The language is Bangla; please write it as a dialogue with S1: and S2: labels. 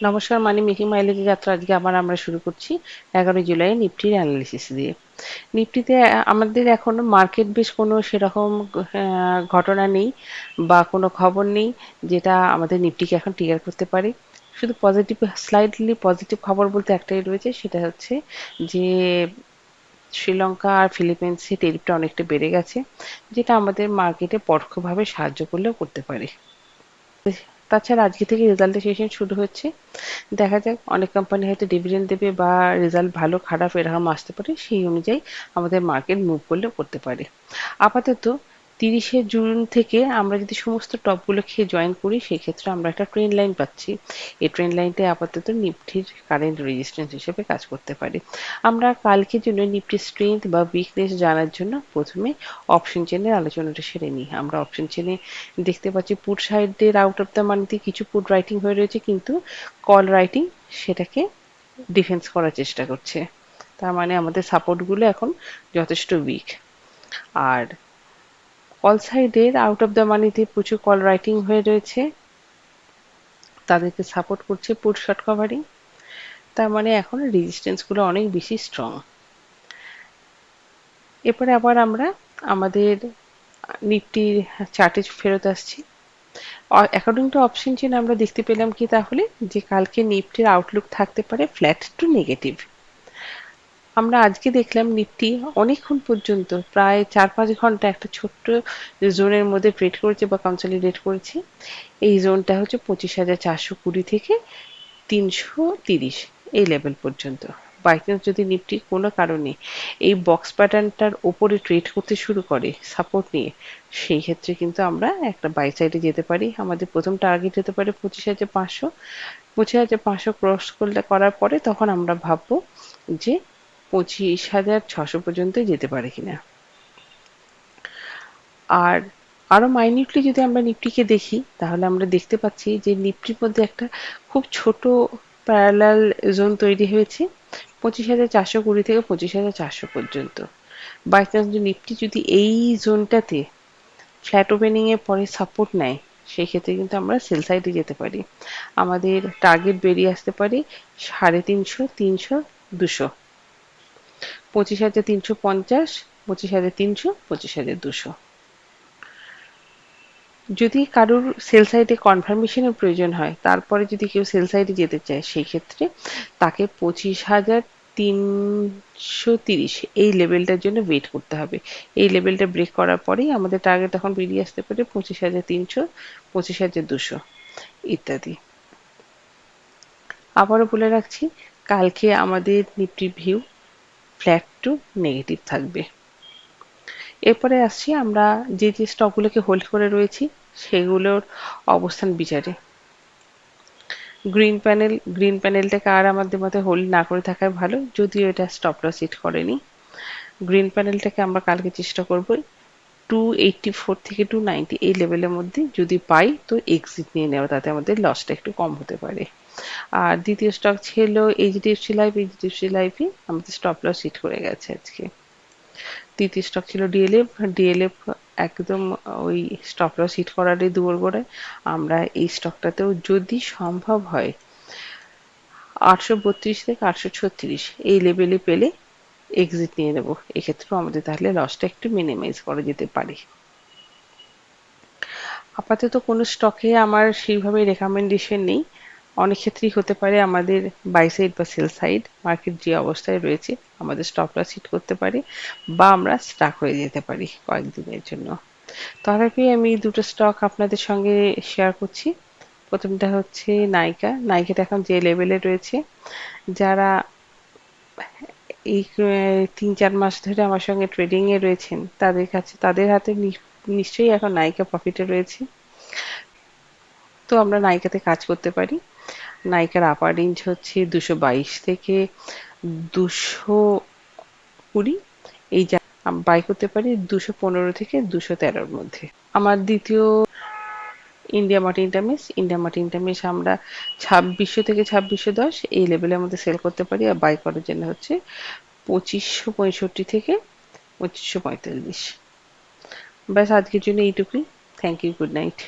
S1: নমস্কার, মেকিং মাইলেজের যাত্রা আজকে আবার আমরা শুরু করছি 11 জুলাই নিফটির অ্যানালিসিস দিয়ে। নিফটিতে আমাদের এখনো মার্কেট বেশ কোনো সেরকম ঘটনা নেই বা কোনো খবর নেই যেটা আমাদের নিফটিকে এখন ট্রিগার করতে পারে। শুধু পজিটিভ, স্লাইডলি পজিটিভ খবর বলতে একটাই রয়েছে, সেটা হচ্ছে যে শ্রীলঙ্কা আর ফিলিপিন্সে টেরিফটা অনেকটা বেড়ে গেছে, যেটা আমাদের মার্কেটে পরোক্ষভাবে সাহায্য করলেও করতে পারে। তাছাড়া আজকে থেকে রেজাল্টের সেশন শুরু হচ্ছে, দেখা যাক অনেক কোম্পানি হয়তো ডিভিডেন্ড দেবে বা রেজাল্ট ভালো খারাপ এরকম আসতে পারে, সেই অনুযায়ী আমাদের মার্কেট মুভ করলেও করতে পারে। আপাতত 30শে জুন থেকে আমরা যদি সমস্ত টপগুলোকে জয়েন করি, সেক্ষেত্রে আমরা একটা ট্রেন্ড লাইন পাচ্ছি। এই ট্রেন্ড লাইনটা আপাতত নিফটির কারেন্ট রেজিস্ট্যান্স হিসেবে কাজ করতে পারে। আমরা কালকের জন্য নিফটির স্ট্রেংথ বা উইকনেস জানার জন্য প্রথমে অপশন চেনের আলোচনাটা সেরে নিই। আমরা অপশন চেনে দেখতে পাচ্ছি পুট সাইডের আউট অফ দ্য মানিতে কিছু পুট রাইটিং হয়ে রয়েছে, কিন্তু কল রাইটিং সেটাকে ডিফেন্স করার চেষ্টা করছে। তার মানে আমাদের সাপোর্টগুলো এখন যথেষ্ট উইক। আর কল সাইডের আউট অফ দ্য মানিতে প্রচুর কল রাইটিং হয়ে রয়েছে, তাদেরকে সাপোর্ট করছে পুট শর্ট কভারিং। তার মানে এখন রেজিস্ট্যান্সগুলো অনেক বেশি স্ট্রং। এরপরে আবার আমরা আমাদের নিফটির চার্টে ফেরত আসছি। অ্যাকর্ডিং টু অপশন চেন আমরা দেখতে পেলাম কি তাহলে, যে কালকে নিফটির আউটলুক থাকতে পারে ফ্ল্যাট টু নেগেটিভ। আমরা আজকে দেখলাম নিফটি অনেকক্ষণ পর্যন্ত প্রায় 4-5 ঘন্টা একটা ছোট্ট জোনের মধ্যে ট্রেড করেছে বা কনসলিডেট করেছে। এই জোনটা হচ্ছে 25,420 থেকে 330 এই লেভেল পর্যন্ত। বাই চান্স যদি নিফটি কোনো কারণে এই বক্স প্যাটার্নটার ওপরে ট্রেড করতে শুরু করে সাপোর্ট নিয়ে, সেই ক্ষেত্রে কিন্তু আমরা একটা বাই সাইডে যেতে পারি। আমাদের প্রথম টার্গেট হতে পারে 25,500। 25,500 ক্রস করার পরে তখন আমরা ভাববো যে 25,600 পর্যন্ত যেতে পারে কিনা। আর আরো মাইনিউটলি যদি আমরা নিফটিকে দেখি, তাহলে আমরা দেখতে পাচ্ছি যে নিফটির মধ্যে একটা খুব ছোট প্যারালাল জোন তৈরি হয়েছে 25,420 থেকে 25,400 পর্যন্ত। বাই চান্স নিফটি যদি এই জোনটাতে ফ্ল্যাট ওপেনিং এর পরে সাপোর্ট নেয়, সেই ক্ষেত্রে কিন্তু আমরা সেল সাইডে যেতে পারি। আমাদের টার্গেট বেরিয়ে আসতে পারে 350, 300, 200, 25,350, 25,300, 25,200। যদি কারোর সেল সাইডে কনফার্মেশনের প্রয়োজন হয়, তারপরে যদি কেউ সেল সাইডে যেতে চায়, সেই ক্ষেত্রে তাকে 25,330 এই লেভেলটার জন্য ওয়েট করতে হবে। এই লেভেলটা ব্রেক করার পরেই আমাদের টার্গেট তখন বেরিয়ে আসতে পারে 25,300, 25,200 ইত্যাদি। আবারও বলে রাখছি, কালকে আমাদের নিফটির ভিউ ফ্ল্যাট টু নেগেটিভ থাকবে। এরপরে আসছি আমরা যে যে স্টকগুলোকে হোল্ড করে রয়েছি সেগুলোর অবস্থান বিচারে। গ্রিন প্যানেলটাকে আর আমাদের মতে হোল্ড না করে থাকাই ভালো, যদিও এটা স্টপ লস হিট করেনি। গ্রিন প্যানেলটাকে আমরা কালকে চেষ্টা করব 284 থেকে 290 এই লেভেলের মধ্যে যদি পাই তো এক্সিট নিয়ে নেওয়া, তাতে আমাদের লসটা একটু কম হতে পারে। আর দ্বিতীয় স্টক ছিল এইচডিএফসি লাইফ। এইচডিএফসি লাইফই আমাদের স্টপ লস হিট করে গেছে আজকে। তৃতীয় স্টক ছিল ডিএলএফ। ডিএলএফ একদম ওই স্টপ লস হিট করারই দুয়ারগোড়ায়। আমরা এই স্টকটাতেও যদি সম্ভব হয় 832 থেকে 836 এই লেভেলে পেলে এক্সিট নিয়ে নেব। এক্ষেত্রেও আমাদের তাহলে লসটা একটু মিনিমাইজ করা যেতে পারে। আপাতত কোনো স্টকে আমার সেইভাবে রেকমেন্ডেশন নেই। অনেক ক্ষেত্রেই হতে পারে আমাদের বাই সাইড বা সেল সাইড মার্কেট যে অবস্থায় রয়েছে আমাদের স্টপ লস হিট করতে পারে, বা আমরা স্টাক হয়ে যেতে পারি কয়েকদিনের জন্য। তথাপি আমি দুটো স্টক আপনাদের সঙ্গে শেয়ার করছি। প্রথমটা হচ্ছে নাইকা। নাইকাটা এখন যে লেভেলে রয়েছে, যারা এই 3-4 মাস ধরে আমার সঙ্গে ট্রেডিং এ রয়েছেন, তাদের হাতে নিশ্চয়ই এখন নাইকা প্রফিটে রয়েছে। তো আমরা নাইকাতে কাজ করতে পারি। নাইকার আপার রেঞ্জ হচ্ছে 222 থেকে 220, এই বাই করতে পারি 215 থেকে 213 মধ্যে। আমার দ্বিতীয় India mart InterMesh. India mart InterMesh আমরা 2600 থেকে 2610 এই লেভেলের মধ্যে সেল করতে পারি, আর বাই করার জন্য হচ্ছে 2565 থেকে 2545। ব্যাস আজকের জন্য এইটুকুই। Thank you, good night.